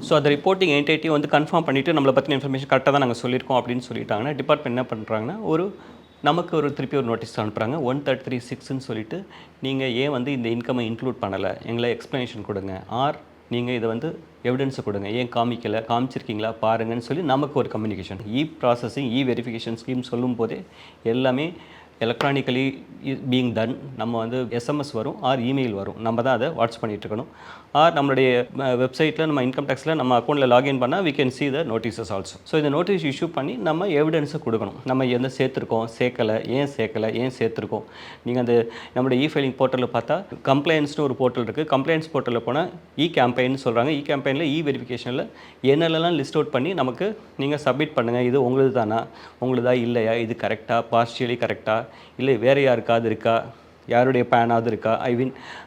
so அந்த reporting entity வந்து confirm பண்ணிவிட்டு நம்மளை பற்றின இன்ஃபர்மேஷன் கரெக்டாக தான் நாங்கள் சொல்லியிருக்கோம் அப்படின்னு சொல்லிட்டாங்கன்னா டிபார்ட்மெண்ட் என்ன பண்ணுறாங்கன்னா நமக்கு திருப்பி ஒரு நோட்டீஸ் அனுப்புகிறாங்க 1336ன்னு சொல்லிட்டு நீங்கள் ஏன் வந்து இந்த இன்கம்மை இன்க்ளூட் பண்ணலை எங்களை எக்ஸ்ப்ளனேஷன் கொடுங்க ஆர் நீங்கள் இதை வந்து எவிடன்ஸை கொடுங்க ஏன் காமிக்கலை காமிச்சிருக்கீங்களா பாருங்கன்னு சொல்லி நமக்கு ஒரு கம்யூனிகேஷன் ப்ராசஸிங் வெரிஃபிகேஷன் ஸ்கீம் சொல்லும் போதே எல்லாமே எலக்ட்ரானிக்கலி பீயிங் டன் நம்ம வந்து எஸ்எம்எஸ் வரும் ஆர் இமெயில் வரும் நம்ம தான் அதை வாட்ச் பண்ணிகிட்ருக்கணும் ஆர் நம்மளுடைய வெப்சைட்டில் நம்ம இன்கம் டேக்ஸில் நம்ம அக்கௌண்ட்டில் லாகின் பண்ணால் we can see the notices also so இந்த நோட்டீஸ் இஷ்யூ பண்ணி நம்ம எவிடன்ஸை கொடுக்கணும் நம்ம எந்த சேர்த்துருக்கோம் ஏன் சேர்த்துருக்கோம் நீங்கள் அந்த நம்மளுடைய ஃபைலிங் போர்ட்டலில் பார்த்தா கம்ப்ளைண்ட்ஸ்னு ஒரு போர்ட்டல் இருக்குது கம்ப்ளைண்ட்ஸ் போர்ட்டலில் போனால் கேம்பெயின் சொல்கிறாங்க கேம்பெயினில் வெரிஃபிகேஷனில் என்னெல்லாம் லிஸ்ட் அவுட் பண்ணி நமக்கு நீங்கள் சப்மிட் பண்ணுங்கள் இது உங்களுது தானா உங்களுதா இல்லையா இது கரெக்டாக பார்ஷியலி கரெக்டாக இல்லை வேறு யாருக்காவது இருக்கா யாருடைய பேனாவது இருக்கா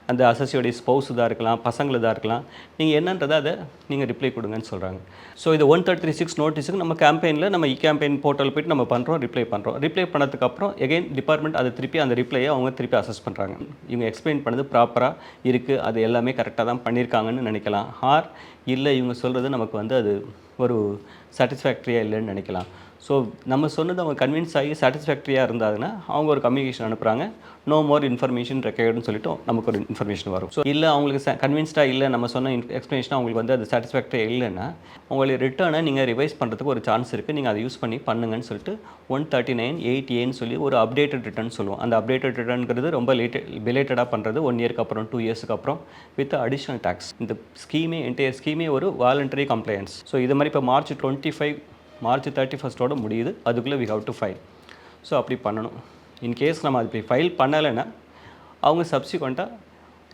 அந்த அசஸியோடைய ஸ்பௌஸ் தான் இருக்கலாம் பசங்களுதாக இருக்கலாம் நீங்கள் என்னன்றதை அதை நீங்கள் ரிப்ளை கொடுங்கன்னு சொல்கிறாங்க ஸோ இது 1336 நோட்டீஸுக்கு நம்ம கேம்பெயினில் நம்ம கேம்பெயின் போர்ட்டல் போய்ட்டு நம்ம பண்ணுறோம் ரிப்ளை பண்ணதுக்கப்புறம் எகைன் டிபார்ட்மெண்ட் அதை திருப்பி அந்த ரிப்ளையை அவங்க திருப்பி அசஸ் பண்ணுறாங்க இவங்க எக்ஸ்பிளைன் பண்ணது ப்ராப்பராக இருக்குது அது எல்லாமே கரெக்டாக தான் பண்ணியிருக்காங்கன்னு நினைக்கலாம் ஆர் இல்லை இவங்க சொல்கிறது நமக்கு வந்து அது ஒரு சாட்டிஸ்ஃபேக்ட்ரியாக இல்லைன்னு நினைக்கலாம் ஸோ நம்ம சொன்னது அவங்க கன்வின்ஸ் ஆகி சாட்டிஸ்ஃபேக்ட்ரியாக இருந்தாங்கன்னா அவங்க ஒரு கம்யூனிகேஷன் அனுப்புகிறாங்க நோ மோர் இன்ஃபர்மேஷன் ரெக்கையர்டுன்னு சொல்லிட்டு நமக்கு ஒரு இன்ஃபர்மேஷன் வரும் ஸோ இல்லை அவங்களுக்கு கன்வின்ஸ்டாக இல்லை நம்ம சொன்ன எக்ஸ்ப்ளனேஷன் அவங்களுக்கு வந்து அது சாட்டிஸ்ஃபேக்டரியாக இல்லைன்னா உங்களுடைய ரிட்டர்னை நீங்கள் ரிவைஸ் பண்ணுறதுக்கு ஒரு சான்ஸ் இருக்குது நீங்கள் அதை யூஸ் பண்ணி பண்ணுங்கன்னு சொல்லிட்டு 139(8)(a) சொல்லி ஒரு அப்டேட்டட் ரிட்டர்ன் சொல்லுவோம் அந்த அப்டேட்டட் ரிட்டர்னுங்கிறது ரொம்ப பிலேட்டடாக பண்ணுறது 1 இயருக்கு அப்புறம் 2 இயர்ஸுக்கு அப்புறம் வித் அடிஷ்னல் டேக்ஸ் இந்த என்டையர் ஸ்கீமே ஒரு வாலண்டரி கம்ப்ளைண்ட்ஸ் ஸோ இது மாதிரி இப்போ மார்ச் 31 முடியுது அதுக்குள்ளே we have to file so அப்படி பண்ணணும் இன்கேஸ் நம்ம அது போய் ஃபைல் பண்ணலைன்னா அவங்க சப்சிக்வெண்ட்டாக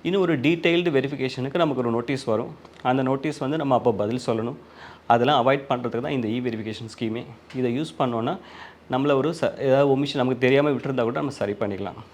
இன்னும் ஒரு டீட்டெயில்டு வெரிஃபிகேஷனுக்கு நமக்கு ஒரு நோட்டீஸ் வரும் அந்த நோட்டீஸ் வந்து நம்ம அப்போ பதில் சொல்லணும் அதெல்லாம் அவாய்ட் பண்ணுறதுக்கு தான் இந்த வெரிஃபிகேஷன் ஸ்கீமே இதை யூஸ் பண்ணோன்னா நம்மளை ஏதாவது ஒமிஷன் நமக்கு தெரியாமல் விட்டுருந்தா கூட நம்ம சரி பண்ணிக்கலாம்